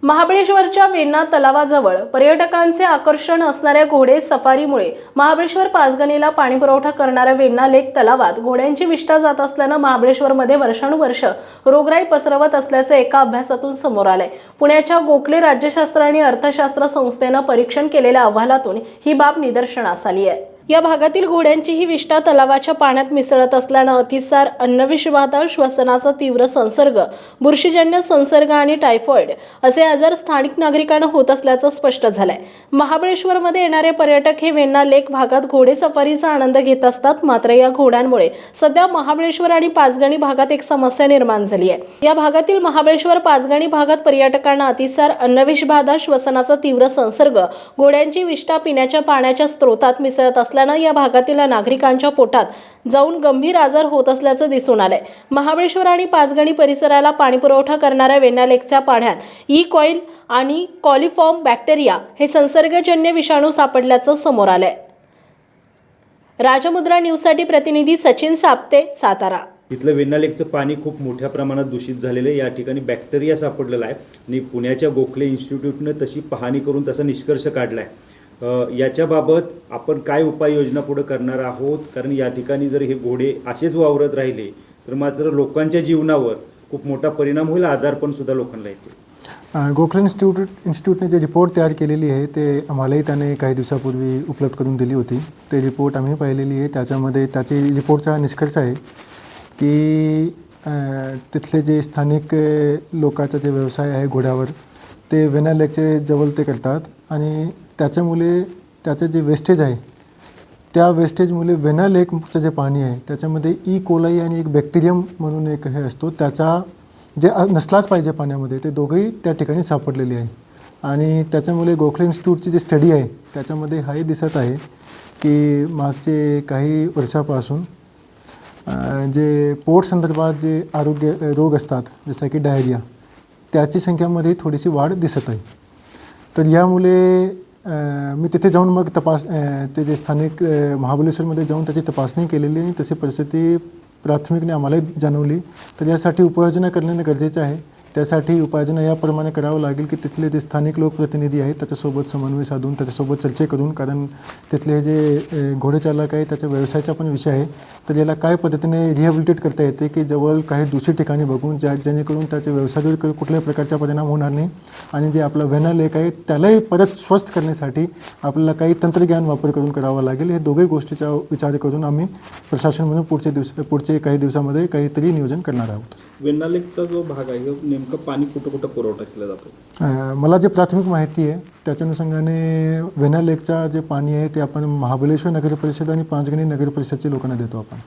महाबळेश्वरच्या वेण्णा तलावाजवळ पर्यटकांचे आकर्षण असणाऱ्या घोडे सफारीमुळे महाबळेश्वर पाचगणीला पाणीपुरवठा करणाऱ्या वेण्णा लेक तलावात घोड्यांची विष्ठा जात असल्यानं महाबळेश्वरमध्ये वर्षानुवर्ष रोगराई पसरवत असल्याचं एका अभ्यासातून समोर आलंय। पुण्याच्या गोखले राज्यशास्त्र आणि अर्थशास्त्र संस्थेनं परीक्षण केलेल्या अहवालातून ही बाब निदर्शनास आली आहे। या भागातील घोड्यांची ही विष्ठा तलावाच्या पाण्यात मिसळत असल्यानं अतिसार, अन्नविषबाधा, श्वसनाचा तीव्र संसर्ग, बुरशीजन्य संसर्ग आणि टायफॉइड असे आजार स्थानिक नागरिकांना होत असल्याचं स्पष्ट झालंय। महाबळेश्वरमध्ये येणारे पर्यटक हे वेण्णा लेक भागात घोडे सफारीचा आनंद घेत असतात। मात्र या घोड्यांमुळे सध्या महाबळेश्वर आणि पाचगणी भागात एक समस्या निर्माण झाली आहे। या भागातील महाबळेश्वर पाचगणी भागात पर्यटकांना अतिसार, अन्नविषबाधा, श्वसनाचा तीव्र संसर्ग, घोड्यांची विष्ठा पिण्याच्या पाण्याच्या स्रोतात मिसळत असल्यानं या भागातील नागरिकांच्या पोटात जाऊन गंभीर आजार होत असल्याचं दिसून आलंय। महाबळेश्वर आणि पाचगणी परिसराला पाणीपुरवठा करणाऱ्या वेण्णा लेकच्या पाण्यात ई कॉईल आणि कॉलिफॉर्म बॅक्टेरिया हे संसर्गजन्य विषाणू सापडल्याचं समोर आलंय। राजमुद्रा न्यूजसाठी प्रतिनिधी सचिन साप्ते, सातारा। इथलं वेण्णा लेकचं पाणी खूप मोठ्या प्रमाणात दूषित झालेलं आहे। या ठिकाणी बॅक्टेरिया सापडलेला आहे आणि पुण्याच्या गोखले इन्स्टिट्यूटनं तशी पाहणी करून तसा निष्कर्ष काढला आहे। याच्याबाबत आपण काय उपाययोजना पुढे करणार आहोत, कारण या ठिकाणी जर हे घोडे असेच वावरत राहिले तर मात्र लोकांच्या जीवनावर खूप मोठा परिणाम होईल, आजारपण सुद्धा लोकांना येते। गोखले इन्स्टिट्यूटने जे रिपोर्ट तयार केलेली आहे ते आम्हालाही त्याने काही दिवसापूर्वी उपलब्ध करून दिली होती। ते रिपोर्ट आम्ही पाहिलेली आहे। त्याच्यामध्ये त्याचे रिपोर्टचा निष्कर्ष आहे की तिथले जे स्थानिक लोकांचा जे व्यवसाय आहे घोड्यावर, ते वेण्णा लेकचे जवळ ते करतात आणि त्याच्यामुळे त्याचं जे वेस्टेज आहे त्या वेस्टेजमुळे वेण्णा लेकचं जे पाणी आहे त्याच्यामध्ये ई कोलाई आणि एक बॅक्टेरियम म्हणून एक हे असतो, त्याचा जे नसलाच पाहिजे पाण्यामध्ये, ते दोघंही त्या ठिकाणी सापडलेले आहे। आणि त्याच्यामुळे गोखले इन्स्टिट्यूटची जी स्टडी आहे त्याच्यामध्ये हाही दिसत आहे की मागचे काही वर्षापासून जे पोट संदर्भात जे रोग असतात जसं की डायरिया, त्याची संख्यामध्ये थोडीशी वाढ दिसत आहे। तर यामुळे मी तिथे जाऊन मग ते जे स्थानिक महाबळेश्वरमध्ये जाऊन त्याची तपासणी केलेली आहे। तशी परिस्थिती प्राथमिकने आम्हाला जाणवली। तर यासाठी उपाययोजना करणे गरजेचं आहे। त्यासाठी उपाययोजना याप्रमाणे करावं लागेल की तिथले जे स्थानिक लोकप्रतिनिधी आहेत त्याच्यासोबत समन्वय साधून त्याच्यासोबत चर्चा करून, कारण तिथले जे घोडेचालक आहे त्याच्या व्यवसायाचा पण विषय आहे, तर याला काय पद्धतीने रिहॅबिलिटेट करता येते की जवळ काही दुसरी ठिकाणी बघून जेणेकरून त्याच्या व्यवसायावर कुठल्याही प्रकारचा परिणाम होणार नाही आणि जे आपला वेण्णा लेक आहे त्यालाही परत स्वस्थ करण्यासाठी आपल्याला काही तंत्रज्ञान वापर करून करावा लागेल। हे दोघे गोष्टीचा विचार करून आम्ही प्रशासन म्हणून पुढचे काही दिवसामध्ये काहीतरी नियोजन करणार आहोत। वेण्णा लेकचा जो भाग आहे नेमकं पाणी कुठं कुठं पुरवठा केला जातो? मला जे प्राथमिक माहिती आहे त्याच्या अनुषंगाने वेण्णा लेकचा जे पाणी आहे ते आपण महाबळेश्वर नगर परिषद आणि पाचगणी नगर परिषदच्या लोकांना देतो आपण।